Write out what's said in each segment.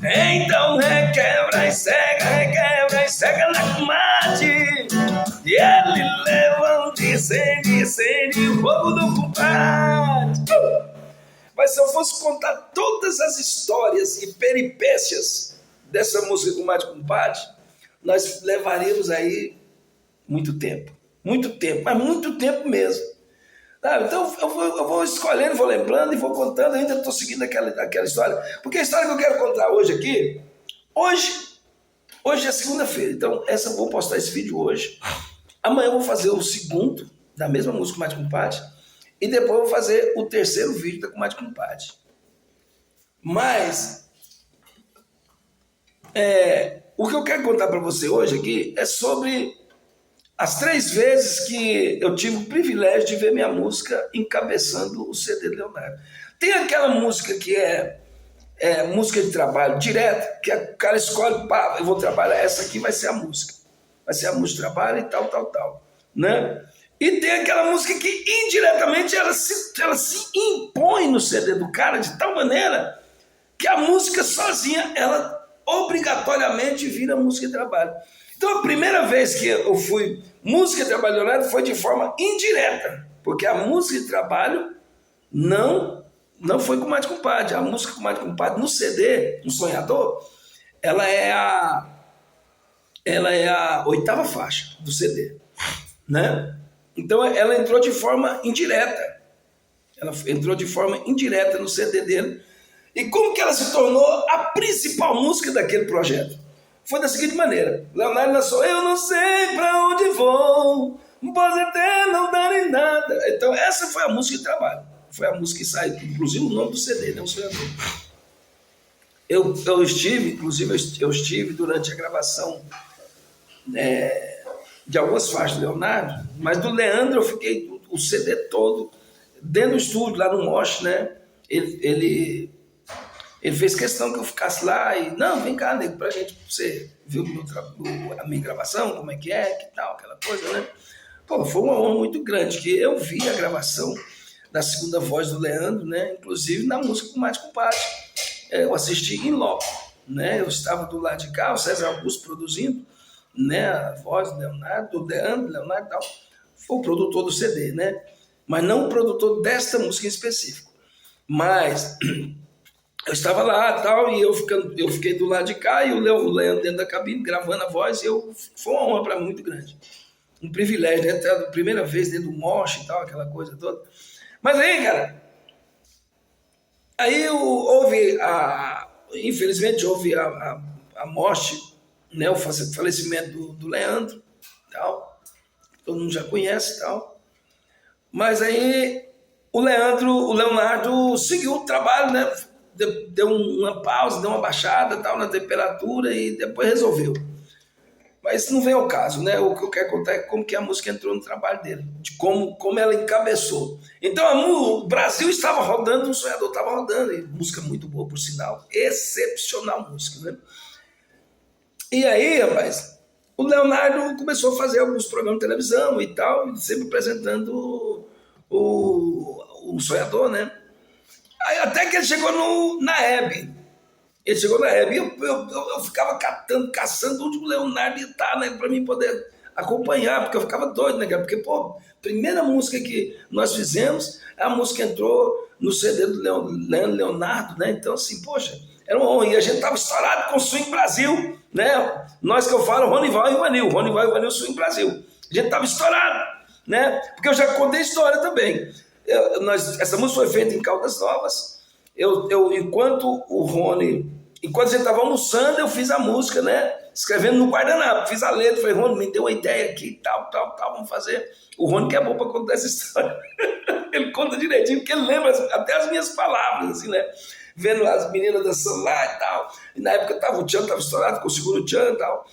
Então requebra e cega na comadre. E ele levanta e sede o fogo do compadre. Mas se eu fosse contar todas as histórias e peripécias dessa música Comadre Compadre, nós levaríamos aí muito tempo, mas muito tempo mesmo. Então eu vou escolhendo, vou lembrando e vou contando, ainda estou seguindo aquela história, porque a história que eu quero contar hoje aqui, hoje é segunda-feira, então eu vou postar esse vídeo hoje, amanhã eu vou fazer o segundo da mesma música Comadre Compadre, e depois eu vou fazer o terceiro vídeo da Comadre Compadre. Mas o que eu quero contar para você hoje aqui é sobre as 3 vezes que eu tive o privilégio de ver minha música encabeçando o CD de Leonardo. Tem aquela música que é música de trabalho direto, que o cara escolhe, pá, eu vou trabalhar, essa aqui vai ser a música. Vai ser a música de trabalho e tal, né? E tem aquela música que indiretamente ela se impõe no CD do cara de tal maneira que a música sozinha, ela obrigatoriamente vira música de trabalho. Então a primeira vez que eu fui música de trabalho Leonardo foi de forma indireta, porque a música de trabalho não foi Comadre Compadre. A música Comadre Compadre no CD, no Sonhador, ela é a 8ª faixa do CD, né? Então ela entrou de forma indireta. Ela entrou de forma indireta no CD dele. E como que ela se tornou a principal música daquele projeto? Foi da seguinte maneira: Leonardo lançou Eu Não Sei Pra Onde Vou, pode até não dar em nada. Então essa foi a música de trabalho. Foi a música que saiu, inclusive o nome do CD, né? O Sonhador. Eu estive durante a gravação de algumas faixas do Leonardo, mas do Leandro eu fiquei o CD todo dentro do estúdio, lá no Mosh, né? Ele fez questão que eu ficasse lá e, não, vem cá, nego, pra você ver a minha gravação, como é que tal, aquela coisa, né? Pô, foi uma honra muito grande, que eu vi a gravação da segunda voz do Leandro, né? Inclusive na música Comadre Compadre. Eu assisti em loco, né? Eu estava do lado de cá, o César Augusto produzindo, né? A voz do Leonardo, do Leandro e tal. Foi o produtor do CD, né? Mas não o produtor desta música em específico. Mas eu estava lá tal, e eu fiquei do lado de cá e o Leandro dentro da cabine gravando a voz, e foi uma honra para mim muito grande. Um privilégio, né? Entrar a primeira vez dentro do Mosh e tal, aquela coisa toda. Mas aí, cara, infelizmente houve a morte, né? O falecimento do Leandro, tal. Todo mundo já conhece e tal. Mas aí o Leonardo seguiu o trabalho, né? Deu uma pausa, deu uma baixada tal, na temperatura e depois resolveu. Mas não vem ao caso, né? O que eu quero contar é como que a música entrou no trabalho dele, de como ela encabeçou. Então o Brasil estava rodando, o Sonhador estava rodando, e música muito boa, por sinal, excepcional música, né? E aí, rapaz, o Leonardo começou a fazer alguns programas de televisão e tal, sempre apresentando o Sonhador, né? Aí até que ele chegou na Hebe. Ele chegou na Hebe e eu ficava caçando onde o Leonardo ia estar, né? Pra mim poder acompanhar, porque eu ficava doido, né, cara? Porque, pô, primeira música que nós fizemos, a música entrou no CD do Leonardo, né? Então, assim, poxa, era uma honra. E a gente tava estourado com o Swing Brasil, né? Nós que eu falo, Ronival e Ivanil, Swing Brasil. A gente tava estourado, né? Porque eu já contei história também. Essa música foi feita em Caldas Novas. Enquanto a gente estava almoçando, eu fiz a música, né? Escrevendo no guardanapo, fiz a letra, falei, Rony, me deu uma ideia aqui, tal, vamos fazer. O Rony que é bom para contar essa história. Ele conta direitinho, porque ele lembra até as minhas palavras, assim, né? Vendo as meninas dançando lá e tal. E na época o Tchan estava estourado, conseguiu o Tchan e tal.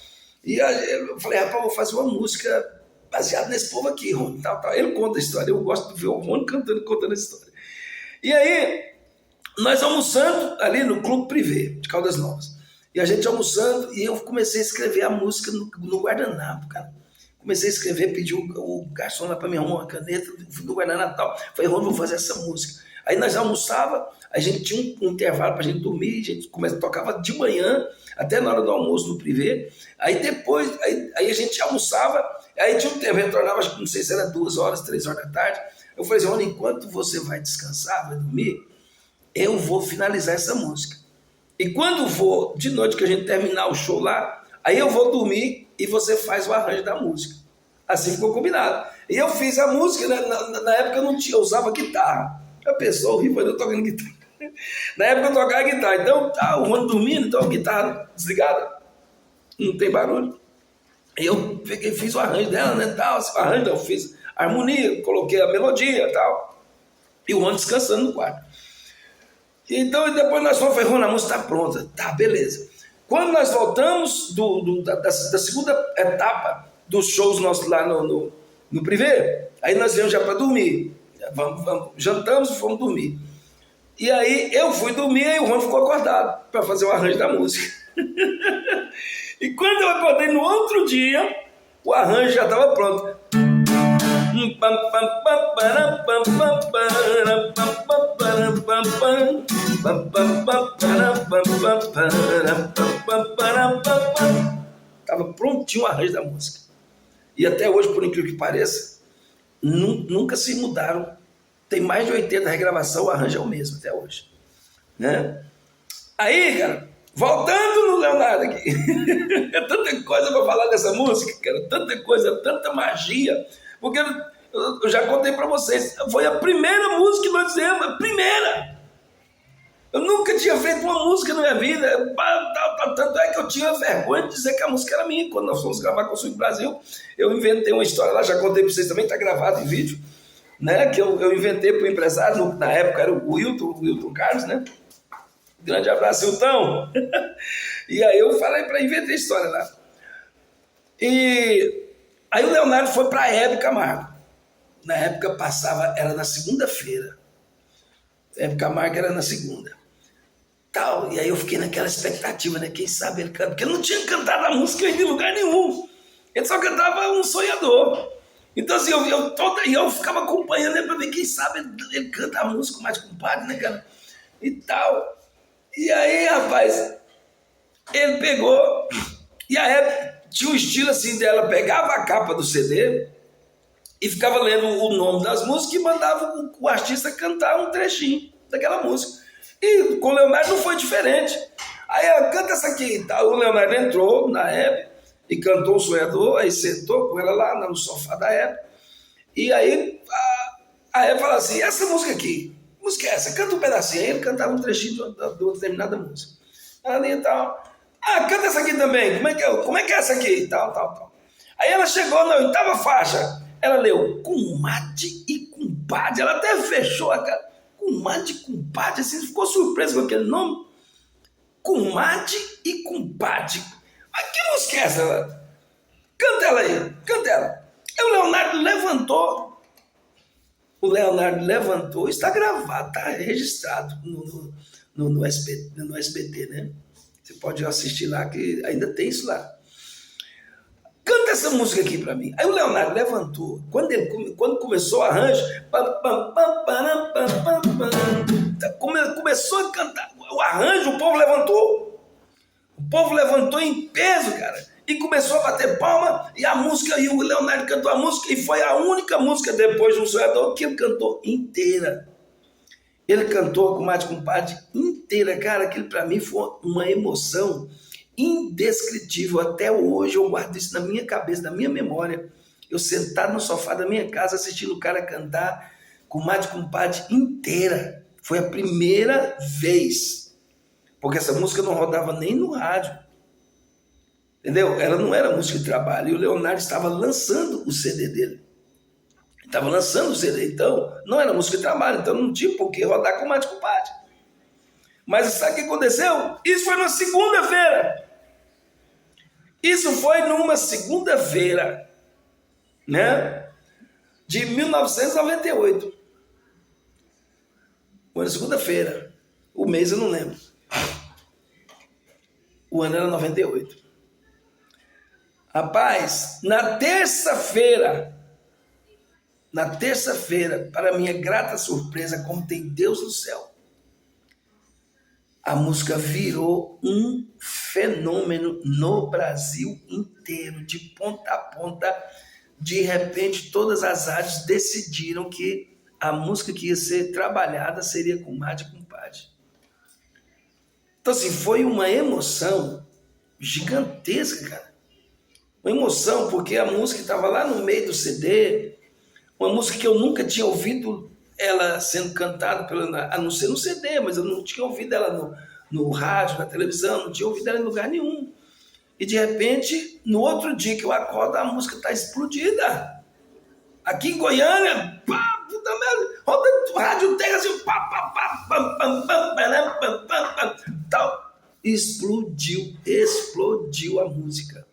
E eu falei, rapaz, vou fazer uma música baseada nesse povo aqui, Rony, tal. Ele conta a história, eu gosto de ver o Rony contando a história. E aí, nós almoçando ali no Clube Privé de Caldas Novas. E a gente almoçando, e eu comecei a escrever a música no guardanapo, cara. Comecei a escrever, pedi o garçom lá para me arrumar uma caneta no guardanapo e tal. Falei, Rony, vou fazer essa música. Aí nós almoçava, a gente tinha um intervalo para a gente dormir, a gente tocava de manhã até na hora do almoço no privê, aí depois, aí a gente almoçava, aí tinha um tempo, retornava, acho que não sei se era 2 horas, 3 horas da tarde, eu falei assim, olha, enquanto você vai descansar, vai dormir, eu vou finalizar essa música. E quando for de noite que a gente terminar o show lá, aí eu vou dormir e você faz o arranjo da música. Assim ficou combinado. E eu fiz a música, né? Na época eu não tinha, eu usava guitarra. A pessoa horrível, eu tocando guitarra. Na época eu tocava guitarra, então tá o Rony dormindo, então a guitarra desligada, não tem barulho. E eu peguei, fiz o arranjo dela, né? Tal, o arranjo, eu fiz a harmonia, coloquei a melodia e tal. E o Rony descansando no quarto. Então, depois nós fomos, falei, Rony, a música está pronta. Tá, beleza. Quando nós voltamos da segunda etapa dos shows nossos lá no privê, aí nós viemos já para dormir. Jantamos e fomos dormir. E aí eu fui dormir e o Rony ficou acordado para fazer o arranjo da música. E quando eu acordei no outro dia, o arranjo já estava pronto. Estava prontinho o arranjo da música. E até hoje, por incrível que pareça, nunca se mudaram. Tem mais de 80 regravações, o arranjo é o mesmo até hoje. Né? Aí, cara, voltando no Leonardo aqui. É tanta coisa para falar dessa música, cara. Tanta coisa, tanta magia. Porque eu já contei para vocês, foi a primeira música que nós fizemos, a primeira. Eu nunca tinha feito uma música na minha vida, tanto é que eu tinha vergonha de dizer que a música era minha. Quando nós fomos gravar com o Swing Brasil, eu inventei uma história lá, já contei para vocês também, está gravado em vídeo, né, que eu inventei para o empresário, na época era o Wilton Carlos, né? Grande abraço, Wilton. E aí eu falei para inventar a história lá. E aí o Leonardo foi para a Hebe Camargo. Na época passava, era na segunda-feira. Hebe Camargo era na segunda. Tal, e aí eu fiquei naquela expectativa, né? Quem sabe ele canta, porque eu não tinha cantado a música ainda em lugar nenhum. Ele só cantava Um Sonhador. Então assim, eu ficava acompanhando ele para ver quem sabe ele canta a música mais compadre, né, cara? E tal. E aí, rapaz, ele pegou, e a Hebe tinha um estilo assim dela, pegava a capa do CD e ficava lendo o nome das músicas e mandava o artista cantar um trechinho daquela música. E com o Leonardo não foi diferente. Aí ela canta essa aqui. Tá? O Leonardo entrou na Hebe e cantou O Sonhador, aí sentou com ela lá no sofá da Hebe. E aí a Hebe falou assim, essa música aqui, que música é essa? Canta um pedacinho. Aí ele cantava um trechinho de uma determinada música. Ali e tal. Canta essa aqui também. Como é que é essa aqui? Tal. Aí ela chegou na 8ª faixa. Ela leu Comadre e Compadre. Ela até fechou a cara. Comadre e Compadre. Assim, ficou surpresa com aquele nome. Comadre e Compadre. Mas que música é essa? Canta ela aí. Canta ela. Aí o Leonardo levantou. Está gravado, está registrado no SBT, né? Você pode assistir lá, que ainda tem isso lá. Canta essa música aqui pra mim. Aí o Leonardo levantou. Quando começou o arranjo, começou a cantar. O arranjo, o povo levantou. O povo levantou em peso, cara. E começou a bater palma. E a música, e o Leonardo cantou a música. E foi a única música depois de Um Sonhador que ele cantou inteira. Ele cantou a Comadre Compadre inteira. Cara, aquilo pra mim foi uma emoção indescritível. Até hoje eu guardo isso na minha cabeça, na minha memória. Eu sentado no sofá da minha casa assistindo o cara cantar Comadre Compadre inteira. Foi a primeira vez, porque essa música não rodava nem no rádio, entendeu? Ela não era música de trabalho, e o Leonardo estava lançando o CD dele. Estava lançando o CD, então não era música de trabalho, então não tinha por que rodar Comadre Compadre. Mas sabe o que aconteceu? Isso foi numa segunda-feira. Isso foi numa segunda-feira, né? De 1998. Foi na segunda-feira. O mês eu não lembro. O ano era 98. Rapaz, na terça-feira, para minha grata surpresa, como tem Deus no céu, a música virou um fenômeno no Brasil inteiro, de ponta a ponta. De repente, todas as rádios decidiram que a música que ia ser trabalhada seria com Mad e Compadre. Então, assim, foi uma emoção gigantesca, cara. Uma emoção, porque a música estava lá no meio do CD, uma música que eu nunca tinha ouvido ela sendo cantada, a não ser no CD, mas eu não tinha ouvido ela no rádio, na televisão, não tinha ouvido ela em lugar nenhum. E de repente, no outro dia que eu acordo, a música está explodida. Aqui em Goiânia, pá, puta merda, roda rádio terra assim, pá, pá, pá, pam, pam, pam, pam, pam, pam, pam, tal. Explodiu a música.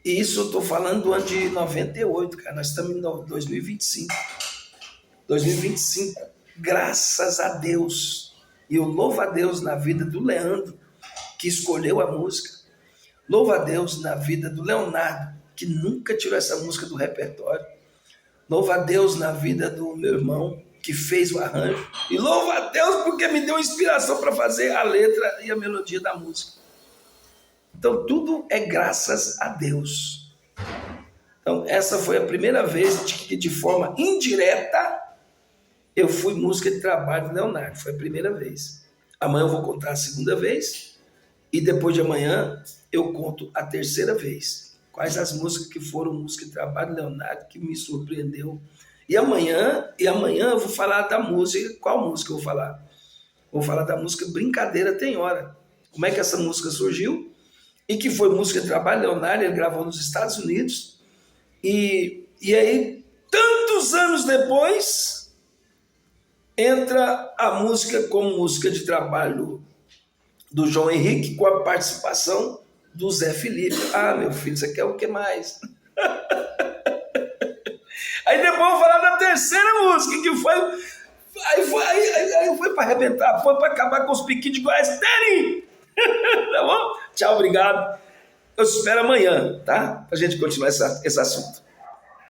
E isso eu estou falando do ano de 98, cara. Nós estamos em 2025. 2025, graças a Deus. E eu louvo a Deus na vida do Leandro, que escolheu a música. Louvo a Deus na vida do Leonardo, que nunca tirou essa música do repertório. Louvo a Deus na vida do meu irmão, que fez o arranjo. E louvo a Deus porque me deu inspiração para fazer a letra e a melodia da música. Então, tudo é graças a Deus. Então, essa foi a primeira vez que, de forma indireta, eu fui música de trabalho do Leonardo. Foi a primeira vez. Amanhã eu vou contar a segunda vez. E depois de amanhã, eu conto a terceira vez. Quais as músicas que foram música de trabalho do Leonardo, que me surpreendeu. E amanhã eu vou falar da música. Qual música eu vou falar? Vou falar da música Brincadeira Tem Hora. Como é que essa música surgiu? E que foi música de trabalho do Leonardo, ele gravou nos Estados Unidos. E aí, tantos anos depois, entra a música como música de trabalho do João Henrique, com a participação do Zé Felipe. Ah, meu filho, você quer o que mais? Aí depois eu vou falar da terceira música, que foi... Aí foi para arrebentar, foi para acabar com os piquinhos de Goiás. Tá bom? Tchau, obrigado. Eu te espero amanhã, tá? Pra gente continuar esse assunto.